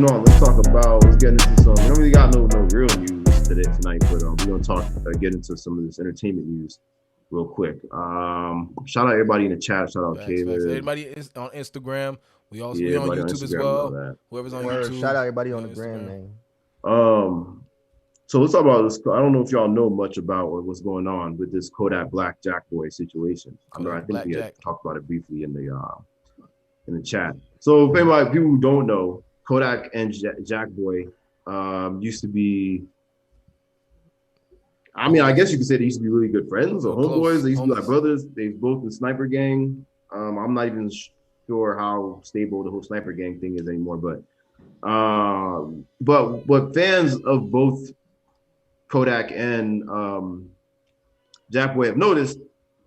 moving on, let's get into some. We don't really got no real news tonight, but we're gonna get into some of this entertainment news real quick. Shout out everybody in the chat. Shout out Facts. Caleb. Everybody is on Instagram. We on everybody on YouTube as Instagram and all well. that. Whoever's on Word. YouTube. Shout out everybody on on the gram, Instagram. man. So let's talk about this. I don't know if y'all know much about or what's going on with this Kodak Black Jackboy situation. I think we had talked about it briefly in the chat. So if anybody, people who don't know, Kodak and Jackboy used to be. I mean, I guess you could say they used to be really good friends or homeboys. They used to be like brothers. They both in Sniper Gang. I'm not even sure how stable the whole Sniper Gang thing is anymore, but what fans of both Kodak and Jackboy have noticed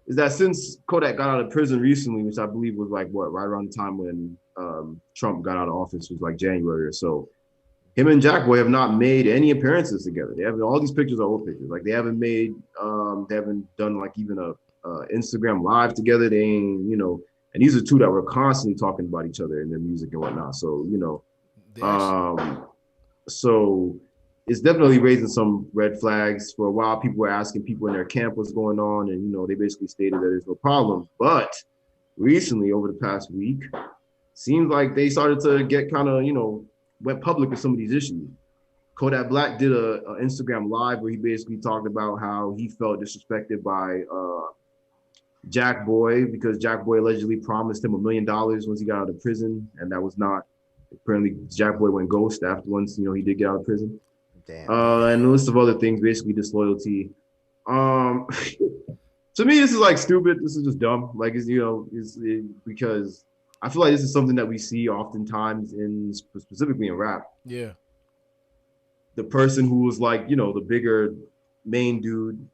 is that since Kodak got out of prison recently, which I believe was right around the time when Trump got out of office, was like January or so, him and Jackboy have not made any appearances together. They haven't. All these pictures are old pictures. Like they haven't done like even a Instagram live together. They ain't, and these are two that were constantly talking about each other in their music and whatnot. So, so it's definitely raising some red flags. For a while, people were asking people in their camp what's going on, and they basically stated that there's no problem. But recently, over the past week, seems like they started to get kind of, went public with some of these issues. Kodak Black did a Instagram live where he basically talked about how he felt disrespected by Jackboy because Jackboy allegedly promised him $1 million once he got out of prison, and that was not. Apparently, Jackboy went ghost after once he did get out of prison. Damn. And a list of other things, basically disloyalty. To me, this is like stupid. This is just dumb. Like because I feel like this is something that we see oftentimes specifically in rap. Yeah. The person who was like, the bigger main dude,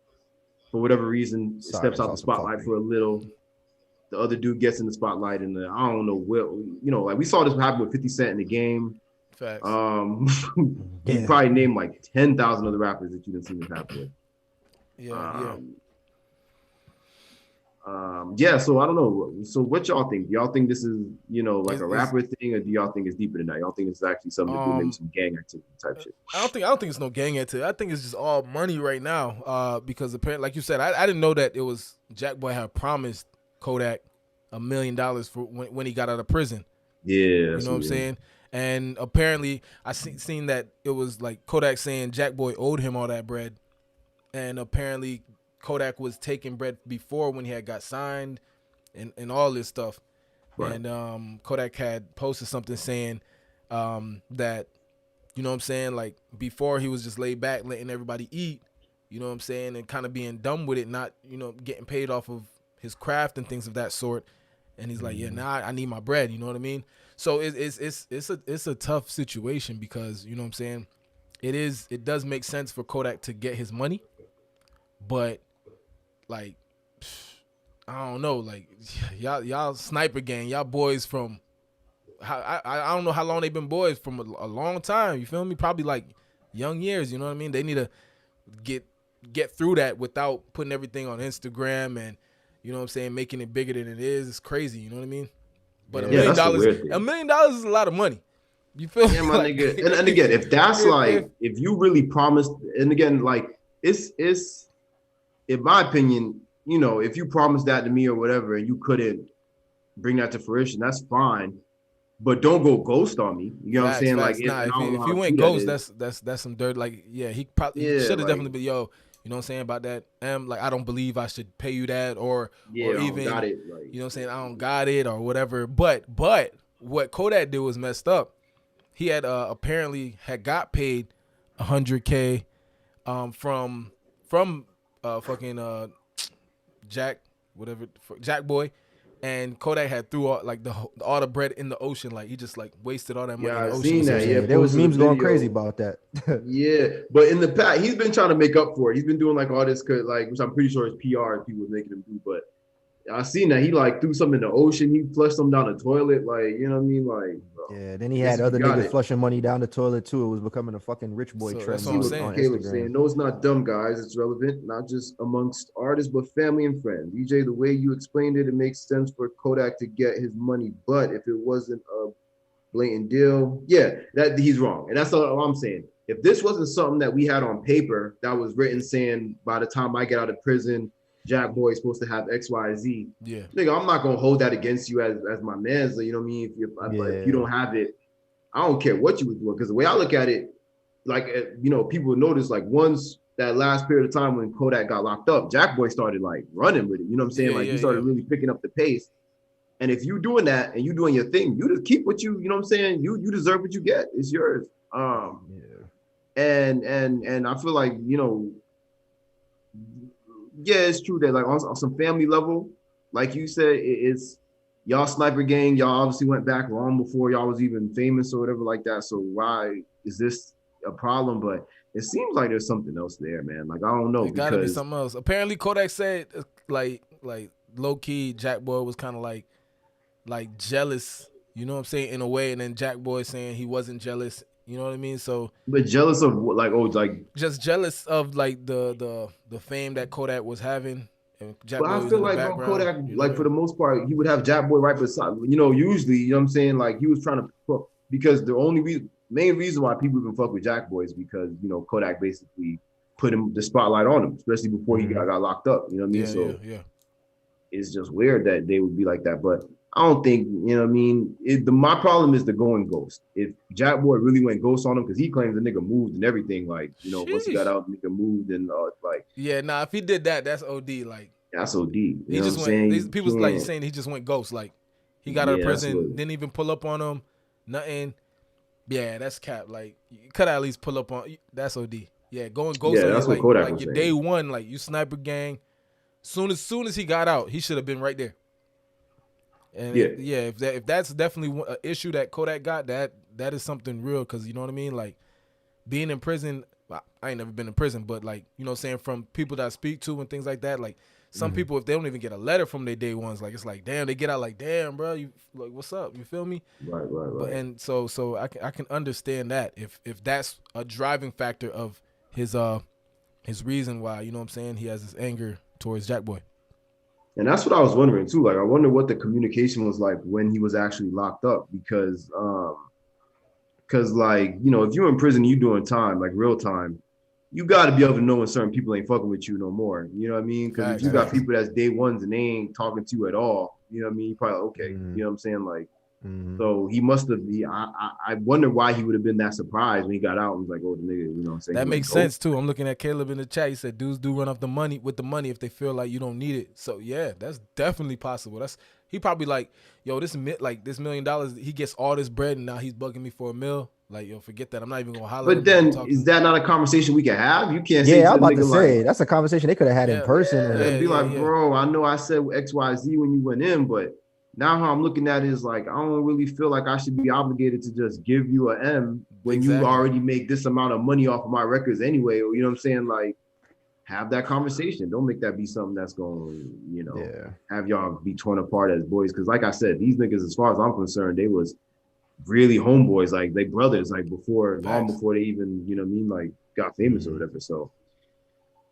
for whatever reason, steps out the spotlight for a little. The other dude gets in the spotlight, and I don't know like we saw this happen with 50 Cent in the game. Facts. You probably name like 10,000 other rappers that you didn't see this happen with. So I don't know. So what y'all think? Do y'all think this is, like a rapper thing, or do y'all think it's deeper than that? Y'all think it's actually something to do maybe some gang activity type shit? I don't think it's no gang activity. I think it's just all money right now. Because apparently, like you said, I didn't know that it was Jackboy had promised Kodak $1 million for when he got out of prison. Yeah, you know what I'm saying? And apparently, I seen that it was like Kodak saying Jackboy owed him all that bread, and apparently Kodak was taking bread before when he had got signed, and all this stuff. Right. And Kodak had posted something saying that, you know what I'm saying, like before he was just laid back letting everybody eat, you know what I'm saying, and kind of being dumb with it, not getting paid off of his craft and things of that sort. And he's like, yeah, now I need my bread. You know what I mean? So it's a tough situation because, you know what I'm saying, it does make sense for Kodak to get his money, but like, I don't know, like y'all Sniper Gang, y'all boys from, I don't know how long they've been boys, from a long time. You feel me? Probably like young years. You know what I mean? They need to get through that without putting everything on Instagram and, you know what I'm saying, making it bigger than it is. It's crazy. You know what I mean? But $1 million is a lot of money. You feel me? Yeah, my nigga. And again, if that's if you really promised, and again, like it's in my opinion, if you promised that to me or whatever, and you couldn't bring that to fruition, that's fine. But don't go ghost on me. You know what I'm saying? Like, if you went ghost, that's some dirt. Like, yeah, he probably should have definitely been, yo, you know what I'm saying about that? Like, I don't believe I should pay you that, or even, got it. Like, you know what I'm saying? I don't got it or whatever. But what Kodak did was messed up. He had apparently had got paid $100K from fucking Jackboy, and Kodak had threw all the bread in the ocean. Like, he just like wasted all that money in the ocean. Seen that. Yeah, there was memes going crazy about that. Yeah, but in the past, he's been trying to make up for it. He's been doing like all this, which I'm pretty sure is PR people were making him do. But I seen that he like threw something in the ocean. He flushed them down the toilet. Like, you know what I mean? Like, bro, yeah. Then he had other niggas flushing money down the toilet too. It was becoming a fucking rich boy trend on Instagram. Saying, no, it's not dumb, guys. It's relevant, not just amongst artists, but family and friends. DJ, the way you explained it, it makes sense for Kodak to get his money. But if it wasn't a blatant deal. Yeah, that he's wrong, and that's all I'm saying. If this wasn't something that we had on paper that was written saying by the time I get out of prison, Jackboy is supposed to have X, Y, Z. Yeah, nigga, I'm not gonna hold that against you as my man. So you know what I mean. If you don't have it, I don't care what you was doing, because the way I look at it, like people notice like once that last period of time when Kodak got locked up, Jackboy started like running with it. You know what I'm saying? He started really picking up the pace. And if you doing that and you doing your thing, you just keep what you know what I'm saying? You deserve what you get. It's yours. And I feel like, it's true that like on some family level, like you said, it's y'all sniper gang, y'all obviously went back long before y'all was even famous or whatever like that. So why is this a problem? But it seems like there's something else there, man. Like, I don't know. It gotta be something else. Apparently Kodak said like low key Jackboy was kind of like jealous, you know what I'm saying, in a way, and then Jackboy saying he wasn't jealous, you know what I mean? So, but jealous of what, just jealous of like the fame that Kodak was having. And but I feel like Kodak, like for the most part, he would have Jackboy right beside. Usually, you know what I'm saying, like he was trying to because the main reason why people even fuck with Jackboy is because Kodak basically put the spotlight on him, especially before he got locked up. You know what I mean? Yeah. It's just weird that they would be like that, but I don't think, my problem is the going ghost. If Jackboy really went ghost on him, because he claims the nigga moved and everything, like, once he got out, the nigga moved and like. Yeah, if he did that, that's OD. Like, that's OD. He just went, these people like saying he just went ghost. Like, he got out of prison, didn't even pull up on him, nothing. Yeah, that's cap. Like, you could at least pull up on, that's OD. Yeah, going ghost on that's you, what like your day one, like you sniper gang. Soon as he got out, he should have been right there. And if that's definitely an issue that Kodak got, that is something real, because you know what I mean. Like being in prison, I ain't never been in prison, but like saying from people that I speak to and things like that, like some people, if they don't even get a letter from their day ones, like it's like damn, they get out like damn, bro, you like what's up? You feel me? Right. But, and so I can understand that if that's a driving factor of his reason why he has this anger towards Jackboy. And that's what I was wondering too. Like, I wonder what the communication was like when he was actually locked up, because like, if you're in prison, you doing time, like real time, you got to be able to know when certain people ain't fucking with you no more. You know what I mean? Because if you got people that's day ones and they ain't talking to you at all, you know what I mean? You probably okay. You know what I'm saying? Like, so he must have been. I wonder why he would have been that surprised when he got out and was like, "Oh, the nigga," you know what I'm saying? That makes sense too. I'm looking at Caleb in the chat. He said, "Dudes do run off the money if they feel like you don't need it." So yeah, that's definitely possible. He probably like, yo, this $1 million. He gets all this bread and now he's bugging me for $1 million. Like, yo, forget that. I'm not even gonna holler. But then, is that not a conversation we can have? You can't. Yeah, I'm about to say that's a conversation they could have had in person. And be like, bro, I know I said X, Y, Z when you went in, but now how I'm looking at it is like, I don't really feel like I should be obligated to just give you an M when you already make this amount of money off of my records anyway. Or, you know what I'm saying? Like, have that conversation. Don't make that be something that's going to, have y'all be torn apart as boys. Because like I said, these niggas, as far as I'm concerned, they was really homeboys, like they brothers, like long before they even, like got famous or whatever. So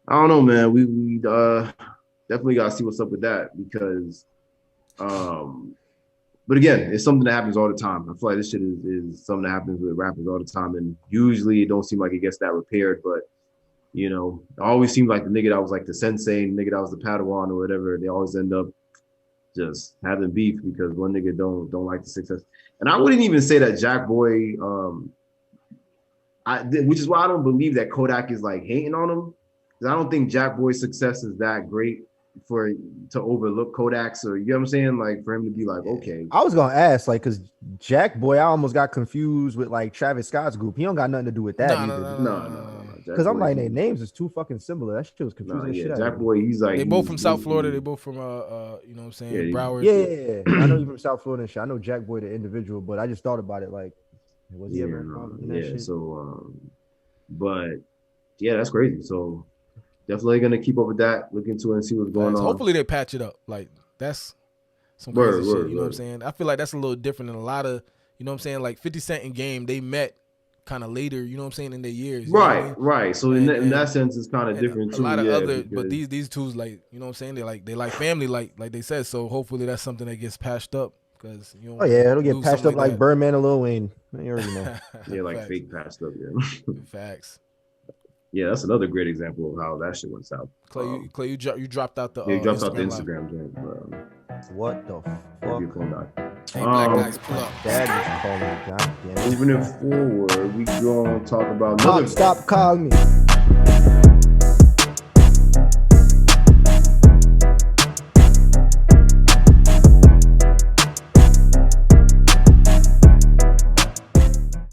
I don't know, man. We definitely got to see what's up with that, because but again, it's something that happens all the time. I feel like this shit is something that happens with rappers all the time, and usually it don't seem like it gets that repaired, but it always seems like the nigga that was like the sensei, the nigga that was the Padawan or whatever, they always end up just having beef because one nigga don't like the success. And I wouldn't even say that Jackboy, which is why I don't believe that Kodak is like hating on him, because I don't think Jackboy's success is that great to overlook Kodak's, or you know what I'm saying, like for him to be like, okay. I was gonna ask, like, because Jackboy, I almost got confused with like Travis Scott's group. He don't got nothing to do with that either. No. Because I'm like, their names is too fucking similar. That shit was confusing. Jackboy, he's like, they both from South Florida. They both from you know what I'm saying, Broward. Yeah. I know you from South Florida and shit. I know Jackboy the individual, but I just thought about it like, was he ever involved in that shit? So but yeah, that's crazy. So definitely gonna keep up with that, look into it and see what's going on. Hopefully they patch it up. Like, that's some crazy shit. You know what I'm saying? I feel like that's a little different than a lot of, you know what I'm saying, like 50 Cent and Game, they met kind of later, you know what I'm saying, in their years. Right. So in that sense, it's kind of different too. A lot of other, but these two's like, you know what I'm saying, they like family, like they said. So hopefully that's something that gets patched up because you don't. Oh yeah, it'll get lose patched up something like that. Birdman and Lil Wayne. You already know. Yeah, like Facts. fake passed up. Yeah. Facts. Yeah, that's another great example of how that shit went south. Clay, you dropped out the Yeah, he dropped out the Instagram live. Instagram joint. What the If your fuck? phone died. Hey, black guys, pull up. Dad just called me. God damn it. Moving it forward, we gonna talk about another. Stop calling me.